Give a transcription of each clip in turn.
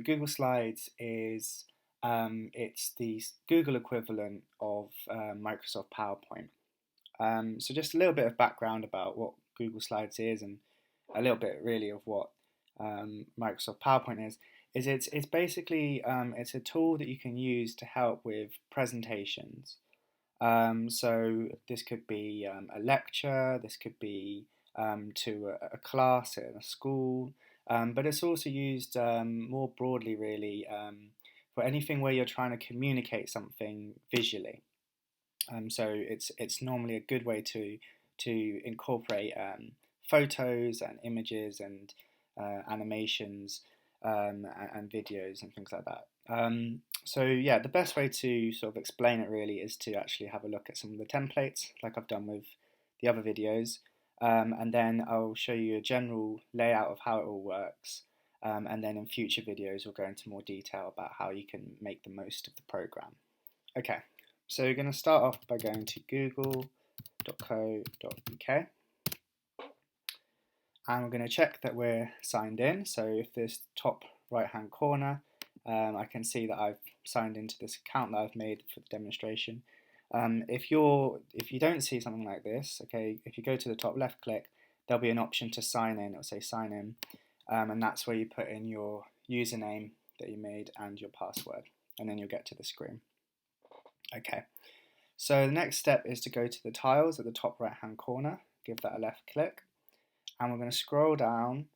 Google Slides is it's the Google equivalent of Microsoft PowerPoint. So just a little bit of background about what Google Slides is, and a little bit really of what Microsoft PowerPoint is it's basically it's a tool that you can use to help with presentations. So this could be a lecture, this could be to a class in a school, but it's also used more broadly, really, for anything where you're trying to communicate something visually. So it's normally a good way to incorporate photos and images and animations and videos and things like that. So yeah, the best way to sort of explain it really is to actually have a look at some of the templates, like I've done with the other videos, and then I'll show you a general layout of how it all works. And then in future videos, we'll go into more detail about how you can make the most of the program. Okay, so you're going to start off by going to google.co.uk, and we're going to check that we're signed in. So if this top right hand corner, I can see that I've signed into this account that I've made for the demonstration. If you don't see something like this, okay, if you go to the top left click, there'll be an option to sign in. It'll say sign in, and that's where you put in your username that you made and your password, and then you'll get to the screen. Okay, so the next step is to go to the tiles at the top right hand corner, give that a left click, and we're going to scroll down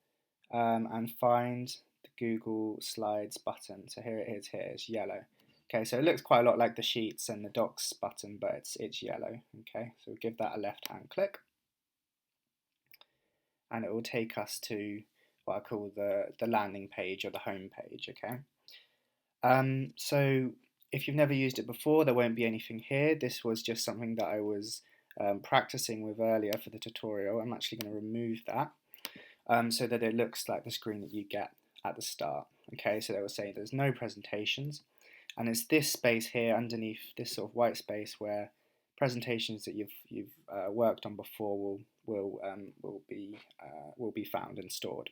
and find the Google Slides button. So here it is, here it's yellow. Okay, so it looks quite a lot like the Sheets and the Docs button, but it's yellow. Okay, so we'll give that a left hand click, and it will take us to what I call the landing page or the home page. Okay, so if you've never used it before, there won't be anything here. This was just something that I was practicing with earlier for the tutorial. I'm actually going to remove that so that it looks like the screen that you get at the start. Okay, so they will say there's no presentations, and it's this space here underneath this sort of white space where presentations that you've worked on before will be found and stored.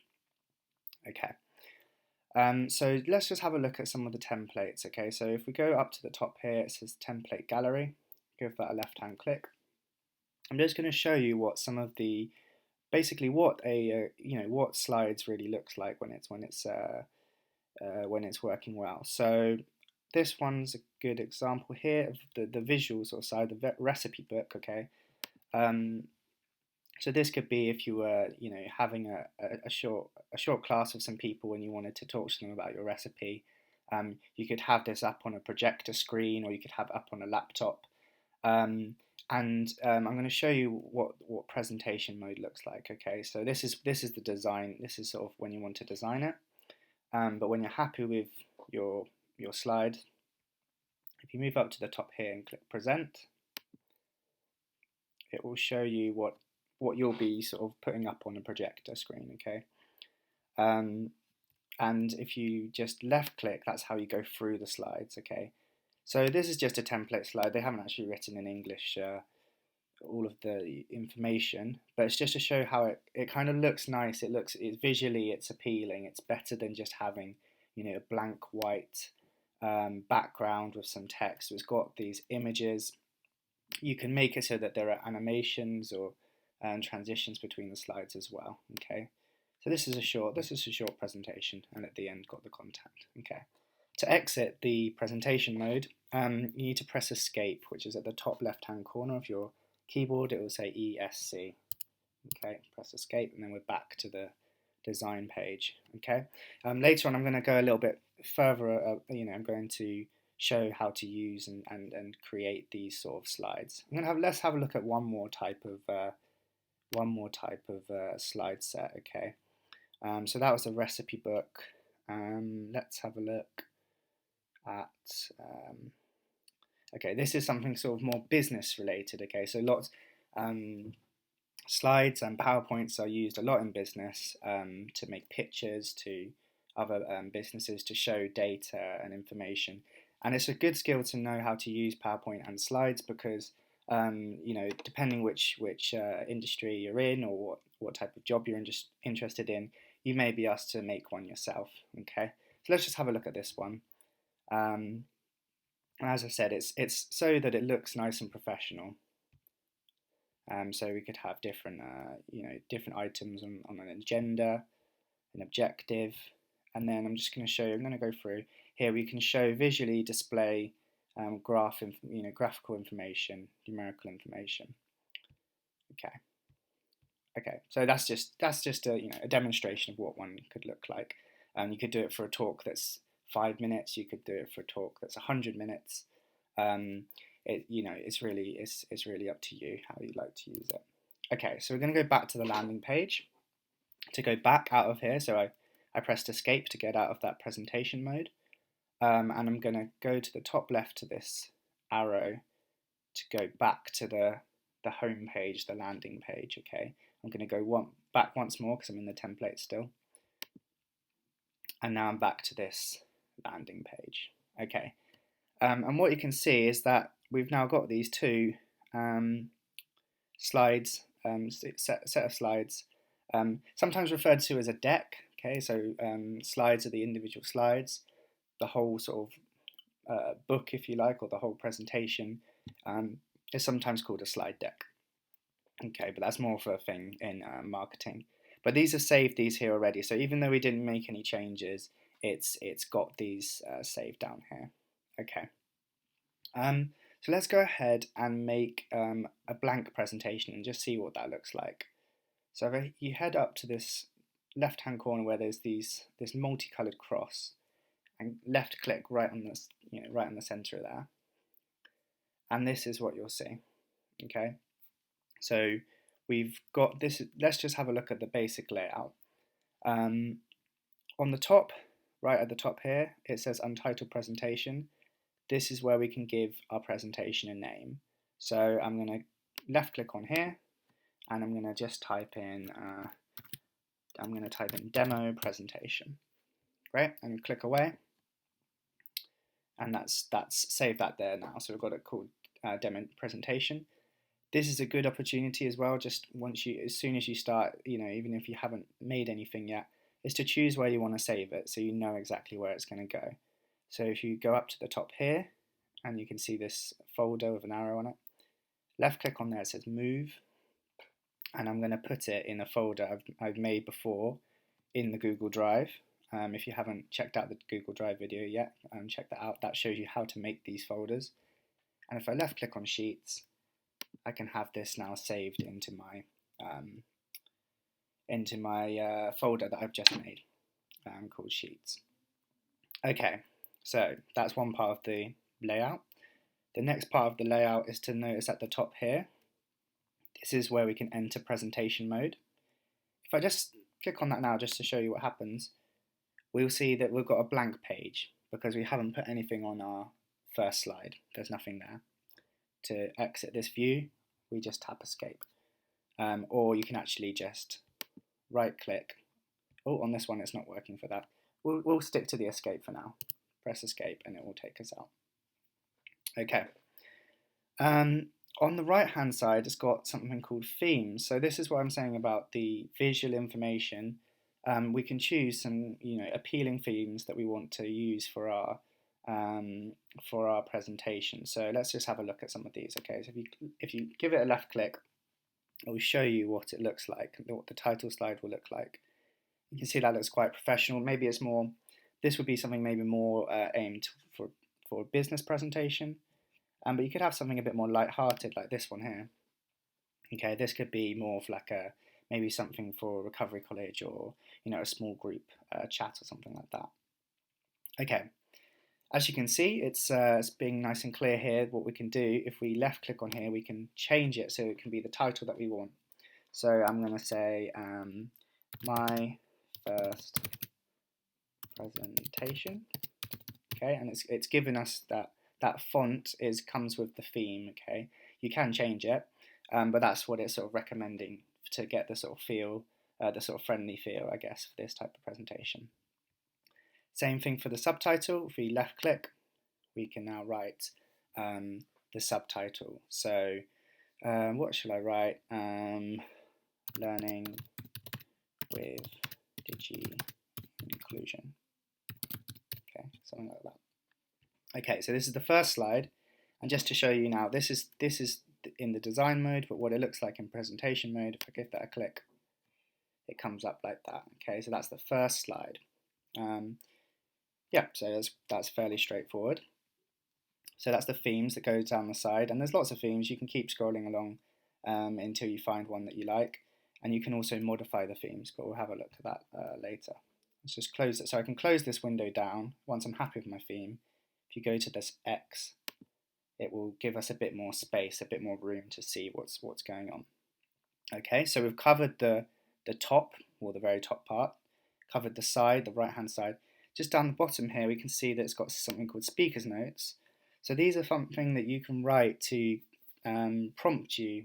Okay. So let's just have a look at some of the templates. Okay, so if we go up to the top here, it says Template Gallery. Give that a left-hand click. I'm just going to show you what some of the basically what what slides really looks like when it's working well. So this one's a good example here of the visuals or side, the recipe book. Okay. So this could be if you were, having a short class of some people and you wanted to talk to them about your recipe. You could have this up on a projector screen, or you could have it up on a laptop. I'm going to show you what presentation mode looks like. Okay, so this is the design. This is sort of when you want to design it. But when you're happy with your slide, if you move up to the top here and click Present, it will show you what you'll be sort of putting up on a projector screen. Okay, and if you just left click, that's how you go through the slides. Okay, so this is just a template slide. They haven't actually written in English all of the information, but it's just to show how it kind of looks nice. It's visually, it's appealing. It's better than just having a blank white background with some text. So it's got these images. You can make it so that there are animations or transitions between the slides as well. Okay, so this is a short presentation, and at the end got the content. Okay, to exit the presentation mode, you need to press Escape, which is at the top left-hand corner of your keyboard. It will say ESC. Okay, press Escape, and then we're back to the design page. Okay, later on I'm going to go a little bit further. I'm going to show how to use and create these sort of slides. Let's have a look at one more type of slide set. Okay, so that was a recipe book. Let's have a look at okay, this is something sort of more business related. Okay, so lots slides and PowerPoints are used a lot in business to make pictures to other businesses to show data and information. And it's a good skill to know how to use PowerPoint and slides because depending which industry you're in, or what type of job you're interested in, you may be asked to make one yourself. Okay, So let's just have a look at this one. And as I said, it's so that it looks nice and professional. So we could have different, different items on an agenda, an objective, and then I'm just going to show you. I'm going to go through here. We can show visually display graphical information, numerical information. Okay. So that's just a demonstration of what one could look like. You could do it for a talk that's 5 minutes. You could do it for a talk that's 100 minutes. It's really up to you how you like to use it. Okay, so we're going to go back to the landing page. To go back out of here, so I pressed escape to get out of that presentation mode. And I'm going to go to the top left to this arrow to go back to the home page, the landing page. Okay, I'm going to go back once more because I'm in the template still. And now I'm back to this landing page. Okay, and what you can see is that we've now got these two slides, set of slides, sometimes referred to as a deck. Okay, so slides are the individual slides. The whole sort of book, if you like, or the whole presentation is sometimes called a slide deck. Okay, but that's more of a thing in marketing. But these are saved here already. So even though we didn't make any changes, it's got these saved down here. Okay. So let's go ahead and make a blank presentation and just see what that looks like. So if you head up to this left-hand corner where there's this multicolored cross, and left-click right on this, right in the center there, and this is what you'll see. Okay, so we've got this. Let's just have a look at the basic layout. On the top, right at the top here, it says Untitled Presentation. This is where we can give our presentation a name. So I'm going to left-click on here, and I'm going to just type in. I'm going to type in demo presentation. Great, and click away. And that's saved that there now. So we've got it called demo presentation. This is a good opportunity as well. Just as soon as you start, even if you haven't made anything yet, is to choose where you want to save it, so you know exactly where it's going to go. So if you go up to the top here, and you can see this folder with an arrow on it, left click on there, it says move, and I'm going to put it in a folder I've made before in the Google Drive. If you haven't checked out the Google Drive video yet, check that out. That shows you how to make these folders. And if I left click on Sheets, I can have this now saved into my folder that I've just made called Sheets. Okay, so that's one part of the layout. The next part of the layout is to notice at the top here, this is where we can enter presentation mode. If I just click on that now just to show you what happens, we'll see that we've got a blank page because we haven't put anything on our first slide. There's nothing there. To exit this view, we just tap escape. Or you can actually just right click. Oh, on this one it's not working for that. We'll stick to the escape for now. Press escape and it will take us out. Okay. On the right hand side, it's got something called themes. So this is what I'm saying about the visual information. We can choose some, appealing themes that we want to use for our presentation. So let's just have a look at some of these. Okay, so if you give it a left click, it will show you what it looks like, what the title slide will look like. You can see that looks quite professional. Maybe it's more. This would be something maybe more aimed for a business presentation. But you could have something a bit more light-hearted, like this one here. Okay, this could be more of like maybe something for Recovery College or a small group chat or something like that. Okay, as you can see, it's being nice and clear here. What we can do, if we left-click on here, we can change it so it can be the title that we want. So I'm going to say my first presentation. Okay, and it's given us that font comes with the theme. Okay, you can change it, but that's what it's sort of recommending to get the sort of feel, the sort of friendly feel, I guess, for this type of presentation. Same thing for the subtitle. If we left click, we can now write the subtitle. So what shall I write? Learning with Digi Inclusion. something like that. Okay, so this is the first slide, and just to show you now, this is in the design mode, but what it looks like in presentation mode, if I give that a click, it comes up like that. Okay, so that's the first slide. Yeah, so that's fairly straightforward. So that's the themes that goes down the side, and there's lots of themes. You can keep scrolling along until you find one that you like, and you can also modify the themes, but we'll have a look at that later. Let's just close it. So I can close this window down once I'm happy with my theme. If you go to this X, it will give us a bit more space, a bit more room to see what's going on. Okay, so we've covered the top, or the very top part, covered the side, the right hand side. Just down the bottom here we can see that it's got something called speakers notes. So these are something that you can write to prompt you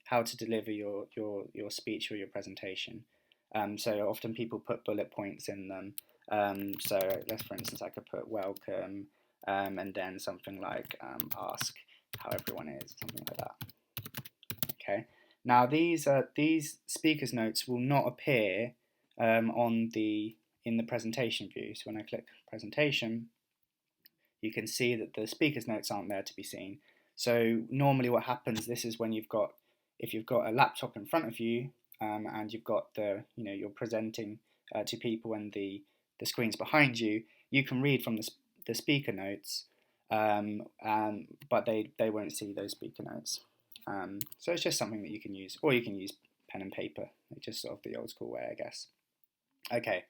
how to deliver your speech or your presentation. So often people put bullet points in them. So let's, for instance, I could put welcome and then something like ask how everyone is, something like that. Okay. Now these speakers notes will not appear in the presentation view. So when I click presentation, you can see that the speakers notes aren't there to be seen. So normally what happens, this is when if you've got a laptop in front of you and you've got you're presenting to people and the screen's behind you, you can read from the speaker notes, but they won't see those speaker notes. So it's just something that you can use, or you can use pen and paper, just sort of the old school way, I guess. Okay,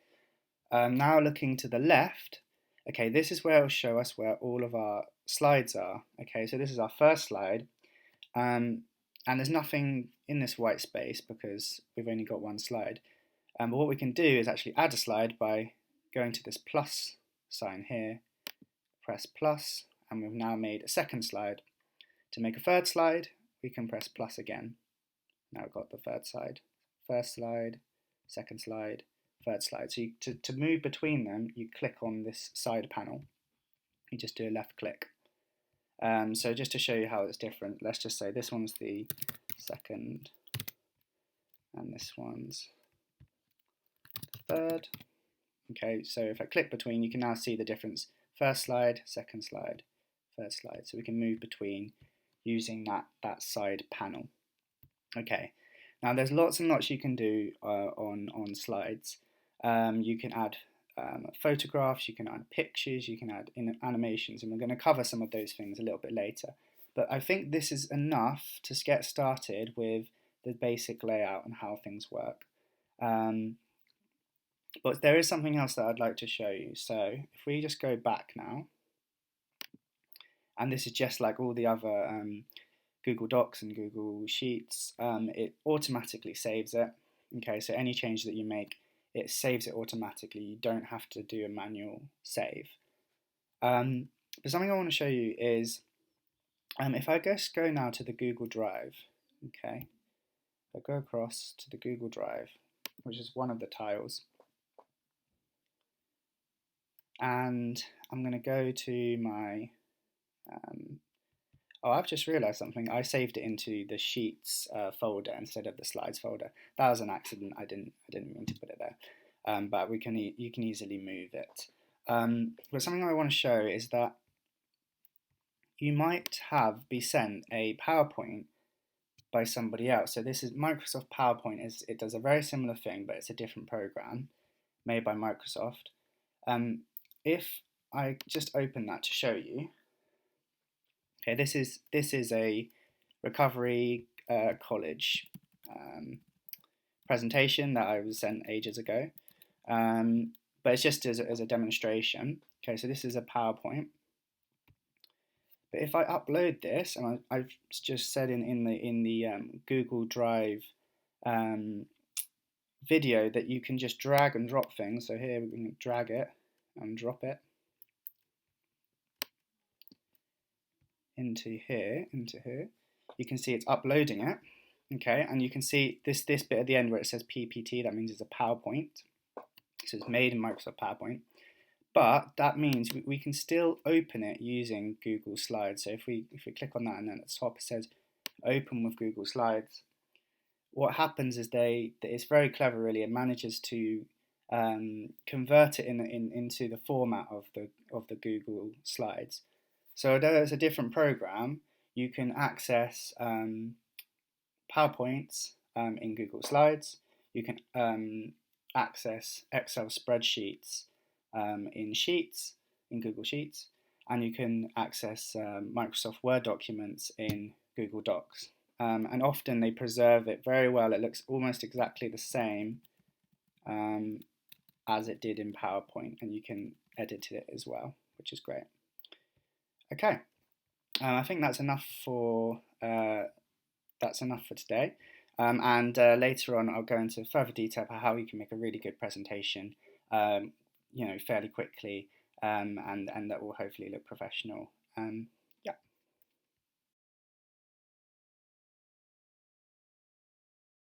now looking to the left, okay, this is where it'll show us where all of our slides are. Okay, so this is our first slide, and there's nothing in this white space because we've only got one slide. But what we can do is actually add a slide by going to this plus sign here, press plus, and we've now made a second slide. To make a third slide, we can press plus again. Now we've got the third slide. First slide, second slide, third slide. So to move between them, you click on this side panel. You just do a left click. So just to show you how it's different, let's just say this one's the second and this one's the third. Okay, so if I click between, you can now see the difference. First slide, second slide, third slide. So we can move between using that side panel. Okay, now there's lots and lots you can do on slides. You can add photographs, you can add pictures, you can add animations, and we're going to cover some of those things a little bit later. But I think this is enough to get started with the basic layout and how things work. But there is something else that I'd like to show you. So if we just go back now, and this is just like all the other Google Docs and Google Sheets, it automatically saves it. Okay, so any change that you make, it saves it automatically. You don't have to do a manual save. But something I want to show you is, if I just go now to the Google Drive, okay, if I go across to the Google Drive, which is one of the tiles, and I'm going to go to my, oh, I've just realised something. I saved it into the Sheets folder instead of the Slides folder. That was an accident. I didn't mean to put it there. But you can easily move it. But something I want to show is that you might be sent a PowerPoint by somebody else. So this is Microsoft PowerPoint. It does a very similar thing, but it's a different program made by Microsoft. If I just open that to show you, okay, this is a recovery college presentation that I was sent ages ago, but it's just as a demonstration. Okay, so this is a PowerPoint. But if I upload this, and I've just said in the Google Drive video that you can just drag and drop things. So here we can drag it and drop it into here. You can see it's uploading it. Okay, and you can see this bit at the end where it says PPT. That means it's a PowerPoint. So it's made in Microsoft PowerPoint. But that means we can still open it using Google Slides. So if we click on that, and then at the top it says open with Google Slides, what happens is it's very clever really. It manages to convert it into the format of the Google Slides. So although it's a different program, you can access PowerPoints in Google Slides. You can access Excel spreadsheets in Google Sheets, and you can access Microsoft Word documents in Google Docs. And often they preserve it very well. It looks almost exactly the same as it did in PowerPoint, and you can edit it as well, which is great. Okay, I think that's enough for today. And later on, I'll go into further detail about how you can make a really good presentation, fairly quickly, and that will hopefully look professional.